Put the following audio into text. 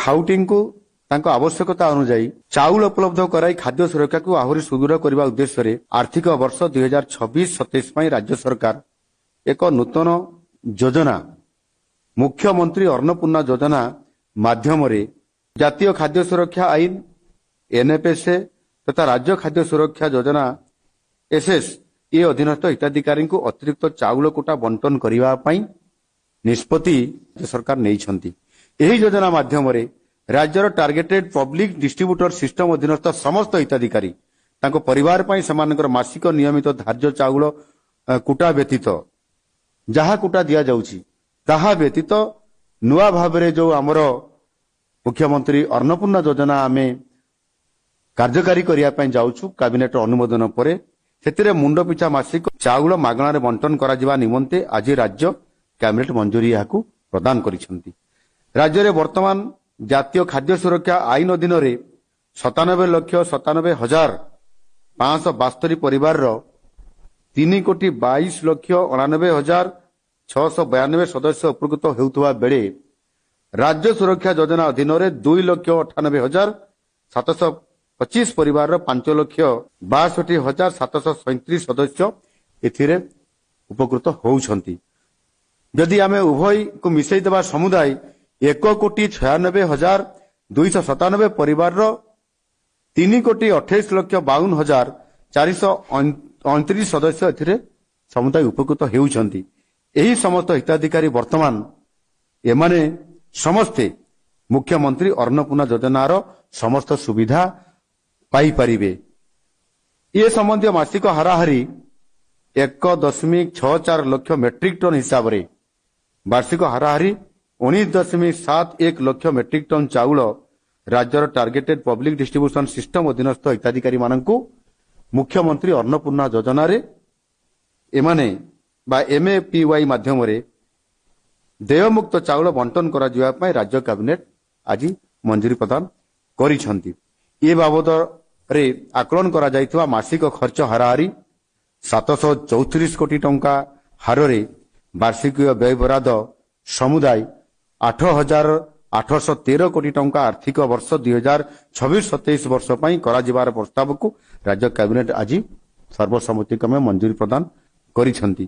ଖାଉଟିଙ୍କୁ ତାଙ୍କ ଆବଶ୍ୟକତା ଅନୁଯାୟୀ ଚାଉଳ ଉପଲବ୍ଧ କରାଇ ଖାଦ୍ୟ ସୁରକ୍ଷାକୁ ଆହୁରି ସୁଦୃଢ଼ କରିବା ଉଦ୍ଦେଶ୍ୟରେ ଆର୍ଥିକ ବର୍ଷ 2026-27 ପାଇଁ ରାଜ୍ୟ ସରକାର ଏକ ନୂତନ ଯୋଜନା ମୁଖ୍ୟମନ୍ତ୍ରୀ ଅନ୍ନପୂର୍ଣ୍ଣା ଯୋଜନା ମାଧ୍ୟମରେ ଜାତୀୟ ଖାଦ୍ୟ ସୁରକ୍ଷା ଆଇନ ଏନ୍ଏଫ୍ଏସ୍ଏ ତଥା ରାଜ୍ୟ ଖାଦ୍ୟ ସୁରକ୍ଷା ଯୋଜନା ଏସ୍ଏସ୍ ଏ ଅଧୀନସ୍ଥ ହିତାଧିକାରୀଙ୍କୁ ଅତିରିକ୍ତ ଚାଉଳ କୋଟା ବଣ୍ଟନ କରିବା ପାଇଁ ନିଷ୍ପତ୍ତି ସରକାର ନେଇଛନ୍ତି। ଏହି ଯୋଜନା ମାଧ୍ୟମରେ ରାଜ୍ୟର ଟାର୍ଗେଟେଡ୍ ପବ୍ଲିକ୍ ଡିଷ୍ଟ୍ରିବ୍ୟୁଟର ସିଷ୍ଟମ ଅଧୀନସ୍ଥ ସମସ୍ତ ହିତାଧିକାରୀ ତାଙ୍କ ପରିବାର ପାଇଁ ସେମାନଙ୍କର ମାସିକ ନିୟମିତ ଧାର୍ଯ୍ୟ ଚାଉଳ କୋଟା ବ୍ୟତୀତ ଯାହା କୋଟା ଦିଆଯାଉଛି ତାହା ବ୍ୟତୀତ ନୂଆ ଭାବରେ ଯେଉଁ ଆମର ମୁଖ୍ୟମନ୍ତ୍ରୀ ଅନ୍ନପୂର୍ଣ୍ଣା ଯୋଜନା ଆମେ କାର୍ଯ୍ୟକାରୀ କରିବା ପାଇଁ ଯାଉଛୁ କ୍ୟାବିନେଟର ଅନୁମୋଦନ ପରେ ସେଥିରେ ମୁଣ୍ଡ ପିଛା ମାସିକ ଚାଉଳ ମାଗଣାରେ ବଣ୍ଟନ କରାଯିବା ନିମନ୍ତେ ଆଜି ରାଜ୍ୟ କ୍ୟାବିନେଟ ମଞ୍ଜୁରୀ ଏହାକୁ ପ୍ରଦାନ କରିଛନ୍ତି। ରାଜ୍ୟରେ ବର୍ତ୍ତମାନ ଜାତୀୟ ଖାଦ୍ୟ ସୁରକ୍ଷା ଆଇନ ଅଧୀନରେ 97,97,572 ପରିବାରର 3,22,99,692 ସଦସ୍ୟ ଉପକୃତ ହେଉଥିବା ବେଳେ ରାଜ୍ୟ ସୁରକ୍ଷା ଯୋଜନା ଅଧୀନରେ 2,98,725 ପରିବାରର 5,62,737 ସଦସ୍ୟ ଏଥିରେ ଉପକୃତ ହେଉଛନ୍ତି। ଯଦି ଆମେ ଉଭୟକୁ ମିଶାଇଦେବା ସମୁଦାୟ 1,96,297 ପରିବାରର 3,28,52,429 ସଦସ୍ୟ ଏଥିରେ ସମୁଦାୟ ଉପକୃତ ହେଉଛନ୍ତି। ଏହି ସମସ୍ତ ହିତାଧିକାରୀ ବର୍ତ୍ତମାନ ଏମାନେ ସମସ୍ତେ ମୁଖ୍ୟମନ୍ତ୍ରୀ ଅନ୍ନପୂର୍ଣ୍ଣା ଯୋଜନାର ସମସ୍ତ ସୁବିଧା ପାଇପାରିବେ। ଏ ସମ୍ବନ୍ଧୀୟ ମାସିକ ହାରାହାରି 1.64 ଲକ୍ଷ ମେଟ୍ରିକ ଟନ୍ ହିସାବରେ ବାର୍ଷିକ ହାରାହାରି 19.71 ଲକ୍ଷ ମେଟ୍ରିକ ଟନ୍ ଚାଉଳ ରାଜ୍ୟର ଟାର୍ଗେଟେଡ୍ ପବ୍ଲିକ୍ ଡିଷ୍ଟ୍ରିବ୍ୟୁସନ ସିଷ୍ଟମ ଅଧୀନସ୍ଥ ହିତାଧିକାରୀମାନଙ୍କୁ ମୁଖ୍ୟମନ୍ତ୍ରୀ ଅନ୍ନପୂର୍ଣ୍ଣା ଯୋଜନାରେ ଏମାନେ ବା MAPY ମାଧ୍ୟମରେ ଦେୟମୁକ୍ତ ଚାଉଳ ବଣ୍ଟନ କରାଯିବା ପାଇଁ ରାଜ୍ୟ କ୍ୟାବିନେଟ ଆଜି ମଞ୍ଜୁରୀ ପ୍ରଦାନ କରିଛନ୍ତି। ଏ ବାବଦରେ ଆକଳନ କରାଯାଇଥିବା ମାସିକ ଖର୍ଚ୍ଚ ହାରାହାରି 734 କୋଟି ଟଙ୍କା ହାରରେ ବାର୍ଷିକ ବ୍ୟୟ ବରାଦ ସମୁଦାୟ 8,813 କୋଟି ଟଙ୍କା ଆର୍ଥିକ ବର୍ଷ 2026-27 ବର୍ଷ ପାଇଁ କରାଯିବାର ପ୍ରସ୍ତାବକୁ ରାଜ୍ୟ କ୍ୟାବିନେଟ ଆଜି ସର୍ବସମ୍ମତିକ୍ରମେ ମଞ୍ଜୁରୀ ପ୍ରଦାନ କରିଛନ୍ତି।